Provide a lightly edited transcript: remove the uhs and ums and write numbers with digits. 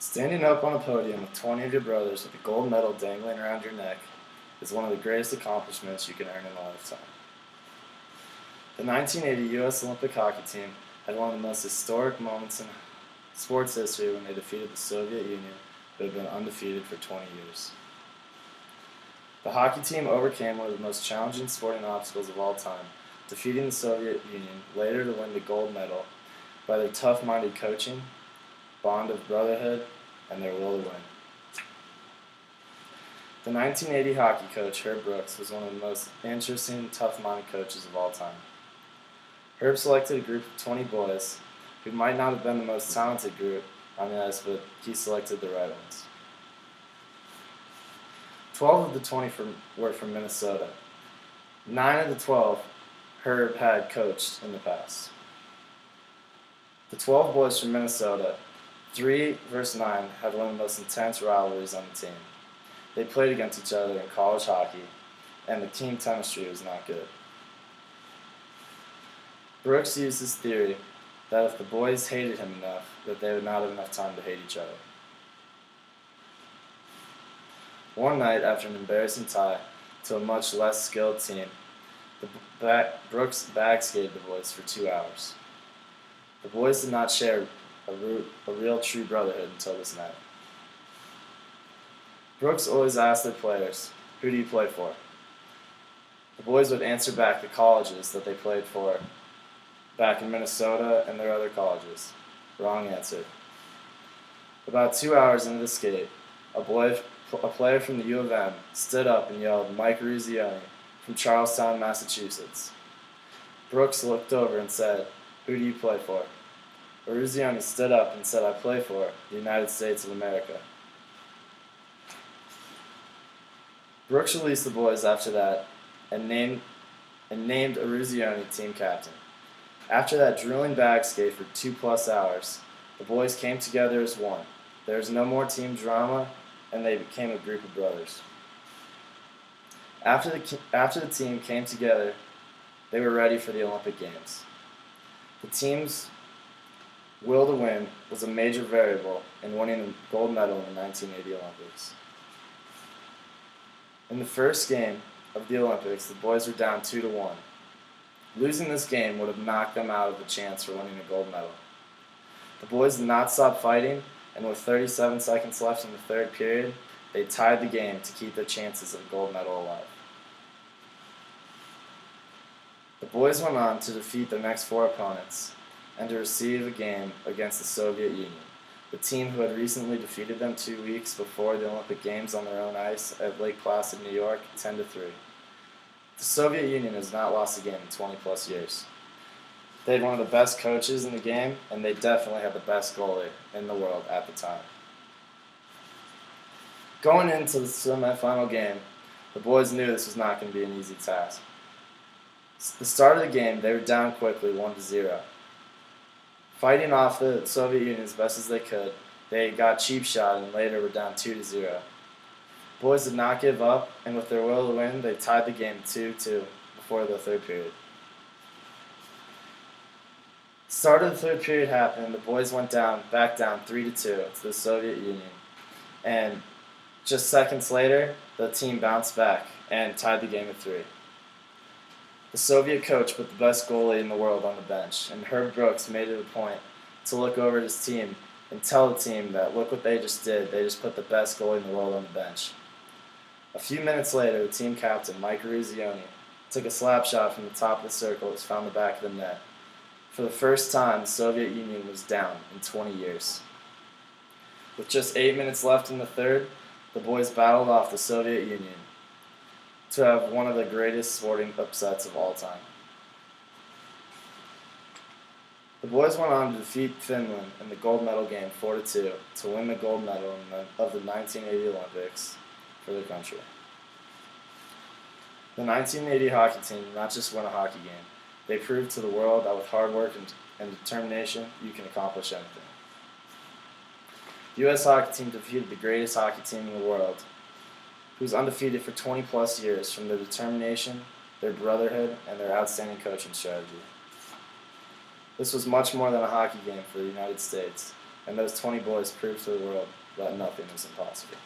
Standing up on a podium with 20 of your brothers with a gold medal dangling around your neck is one of the greatest accomplishments you can earn in a lifetime. The 1980 U.S. Olympic hockey team had one of the most historic moments in sports history when they defeated the Soviet Union, who had been undefeated for 20 years. The hockey team overcame one of the most challenging sporting obstacles of all time, defeating the Soviet Union, later to win the gold medal, by their tough-minded coaching, bond of brotherhood, and their will to win. The 1980 hockey coach, Herb Brooks, was one of the most interesting, tough-minded coaches of all time. Herb selected a group of 20 boys who might not have been the most talented group on the ice, but he selected the right ones. 12 of the 20 were from Minnesota. 9 of the 12 Herb had coached in the past. The 12 boys from Minnesota, 3 versus 9, had one of the most intense rivalries on the team. They played against each other in college hockey, and the team chemistry was not good. Brooks used his theory that if the boys hated him enough, that they would not have enough time to hate each other. One night, after an embarrassing tie to a much less skilled team, Brooks bag-skated the boys for 2 hours. The boys did not share a real true brotherhood until this night. Brooks always asked their players, "Who do you play for?" The boys would answer back the colleges that they played for back in Minnesota and their other colleges. Wrong answer. About 2 hours into the skate, a player from the U of M stood up and yelled, "Mike Ruzioni from Charlestown, Massachusetts." Brooks looked over and said, "Who do you play for?" Ruzioni stood up and said, "I play for the United States of America." Brooks released the boys after that and named Ruzioni team captain. After that drilling bag skate for 2+ hours, the boys came together as one. There was no more team drama, and they became a group of brothers. After the team came together, they were ready for the Olympic Games. The team's will to win was a major variable in winning a gold medal in the 1980 Olympics. In the first game of the Olympics, the boys were down 2-1. Losing this game would have knocked them out of the chance for winning a gold medal. The boys did not stop fighting, and with 37 seconds left in the third period, they tied the game to keep their chances of a gold medal alive. The boys went on to defeat their next 4 opponents and to receive a game against the Soviet Union, the team who had recently defeated them 2 weeks before the Olympic Games on their own ice at Lake Placid, New York, 10-3. The Soviet Union has not lost a game in 20+ years. They had one of the best coaches in the game, and they definitely had the best goalie in the world at the time. Going into the semifinal game, the boys knew this was not going to be an easy task. At the start of the game, they were down quickly, 1-0. Fighting off the Soviet Union as best as they could, they got cheap shot and later were down 2-0. Boys did not give up, and with their will to win, they tied the game 2-2 before the third period. The start of the third period happened, and the boys went back down 3-2 to the Soviet Union. And just seconds later, the team bounced back and tied the game at 3. The Soviet coach put the best goalie in the world on the bench, and Herb Brooks made it a point to look over at his team and tell the team that, look what they just did, they just put the best goalie in the world on the bench. A few minutes later, the team captain, Mike Ruzioni, took a slap shot from the top of the circle that found the back of the net. For the first time, the Soviet Union was down in 20 years. With just 8 minutes left in the third, the boys battled off the Soviet Union to have one of the greatest sporting upsets of all time. The boys went on to defeat Finland in the gold medal game 4-2 to win the gold medal of the 1980 Olympics for their country. The 1980 hockey team did not just win a hockey game. They proved to the world that with hard work and determination, you can accomplish anything. The U.S. hockey team defeated the greatest hockey team in the world, who was undefeated for 20+ years, from their determination, their brotherhood, and their outstanding coaching strategy. This was much more than a hockey game for the United States. and those 20 boys proved to the world that nothing is impossible.